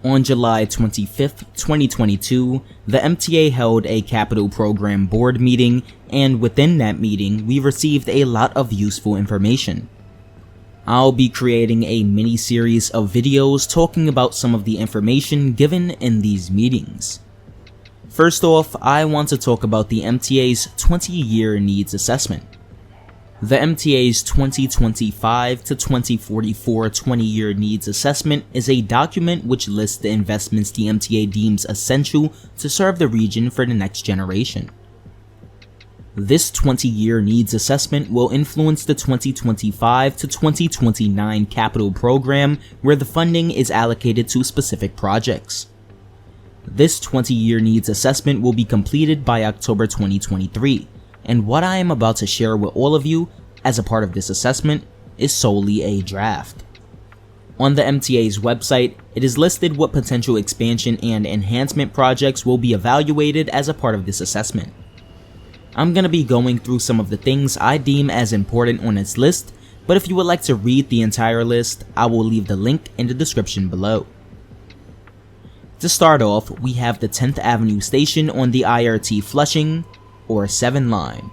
On July 25th, 2022, the MTA held a capital program board meeting, and within that meeting, we received a lot of useful information. I'll be creating a mini-series of videos talking about some of the information given in these meetings. First off, I want to talk about the MTA's 20-year needs assessment. The MTA's 2025 to 2044 20-year needs assessment is a document which lists the investments the MTA deems essential to serve the region for the next generation. This 20-year needs assessment will influence the 2025 to 2029 capital program, where the funding is allocated to specific projects. This 20-year needs assessment will be completed by October 2023. And what I am about to share with all of you as a part of this assessment is solely a draft. On the MTA's website, it is listed what potential expansion and enhancement projects will be evaluated as a part of this assessment. I'm going to be going through some of the things I deem as important on this list, but if you would like to read the entire list, I will leave the link in the description below. To start off, we have the 10th Avenue station on the IRT Flushing or 7 line.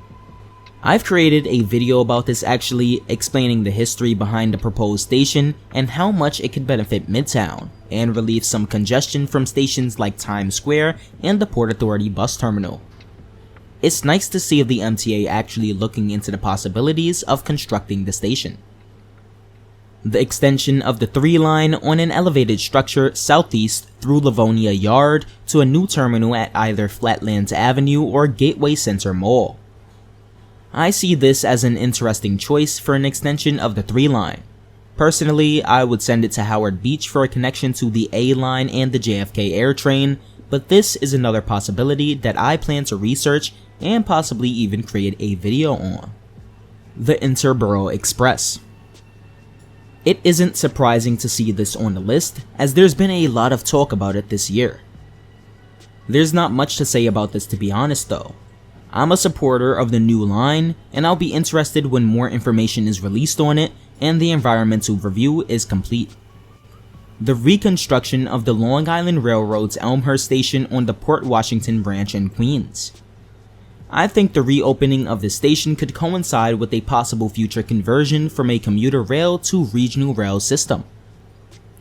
I've created a video about this actually, explaining the history behind the proposed station and how much it could benefit Midtown and relieve some congestion from stations like Times Square and the Port Authority bus terminal. It's nice to see the MTA actually looking into the possibilities of constructing the station. The extension of the 3 line on an elevated structure southeast through Livonia Yard to a new terminal at either Flatlands Avenue or Gateway Center Mall. I see this as an interesting choice for an extension of the 3 line. Personally, I would send it to Howard Beach for a connection to the A line and the JFK Air Train, but this is another possibility that I plan to research and possibly even create a video on. The Interborough Express. It isn't surprising to see this on the list, as there's been a lot of talk about it this year. There's not much to say about this, to be honest though. I'm a supporter of the new line, and I'll be interested when more information is released on it and the environmental review is complete. The reconstruction of the Long Island Railroad's Elmhurst station on the Port Washington branch in Queens. I think the reopening of the station could coincide with a possible future conversion from a commuter rail to regional rail system.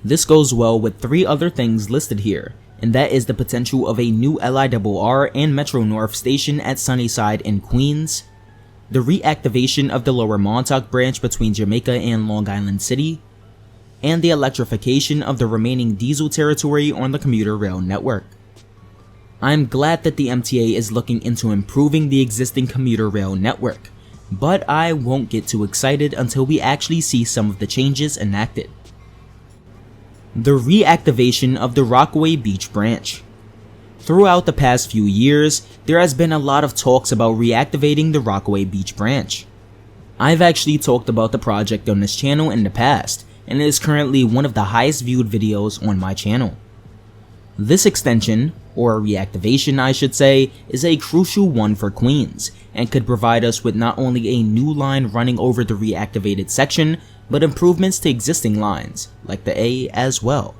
This goes well with 3 other things listed here, and that is the potential of a new LIRR and Metro North station at Sunnyside in Queens, the reactivation of the Lower Montauk branch between Jamaica and Long Island City, and the electrification of the remaining diesel territory on the commuter rail network. I'm glad that the MTA is looking into improving the existing commuter rail network, but I won't get too excited until we actually see some of the changes enacted. The reactivation of the Rockaway Beach branch. Throughout the past few years, there has been a lot of talks about reactivating the Rockaway Beach branch. I've actually talked about the project on this channel in the past, and it is currently one of the highest viewed videos on my channel. This extension, or reactivation I should say, is a crucial one for Queens, and could provide us with not only a new line running over the reactivated section, but improvements to existing lines, like the A as well.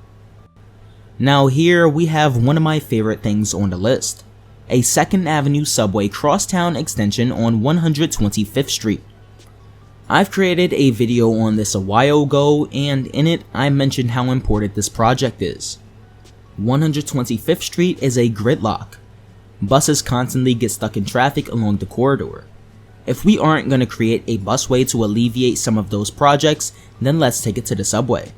Now here we have one of my favorite things on the list, a 2nd Avenue subway crosstown extension on 125th Street. I've created a video on this a while ago, and in it I mentioned how important this project is. 125th Street is a gridlock. Buses constantly get stuck in traffic along the corridor. If we aren't going to create a busway to alleviate some of those projects, then let's take it to the subway.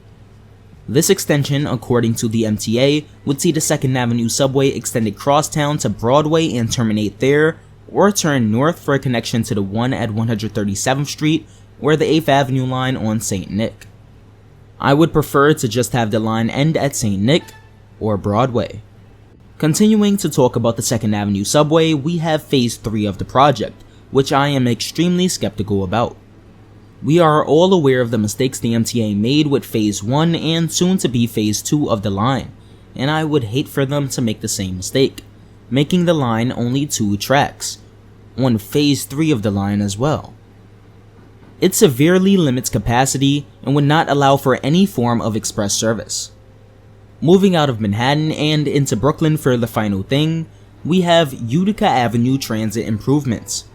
This extension, according to the MTA, would see the 2nd Avenue subway extended crosstown to Broadway and terminate there, or turn north for a connection to the one at 137th Street or the 8th Avenue line on St. Nick. I would prefer to just have the line end at St. Nick or Broadway. Continuing to talk about the 2nd Avenue subway, we have Phase 3 of the project, which I am extremely skeptical about. We are all aware of the mistakes the MTA made with Phase 1 and soon to be Phase 2 of the line, and I would hate for them to make the same mistake, making the line only 2 tracks, on Phase 3 of the line as well. It severely limits capacity and would not allow for any form of express service. Moving out of Manhattan and into Brooklyn for the final thing, we have Utica Avenue transit improvements.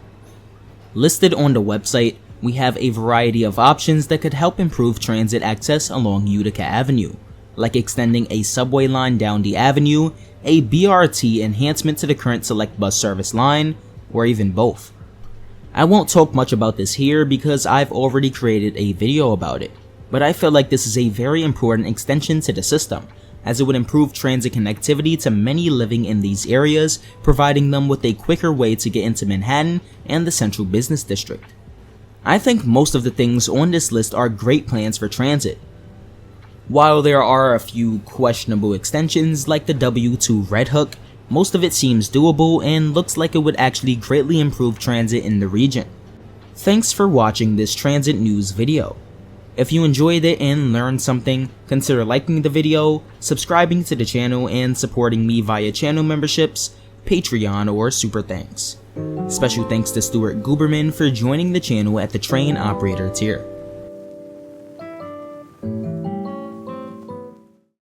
Listed on the website, we have a variety of options that could help improve transit access along Utica Avenue, like extending a subway line down the avenue, a BRT enhancement to the current select bus service line, or even both. I won't talk much about this here because I've already created a video about it, but I feel like this is a very important extension to the system, as it would improve transit connectivity to many living in these areas, providing them with a quicker way to get into Manhattan and the central business district. I think most of the things on this list are great plans for transit. While there are a few questionable extensions like the W2 Red Hook, most of it seems doable and looks like it would actually greatly improve transit in the region. Thanks for watching this transit news video. If you enjoyed it and learned something, consider liking the video, subscribing to the channel, and supporting me via channel memberships, Patreon, or Super Thanks. Special thanks to Stuart Guberman for joining the channel at the train operator tier.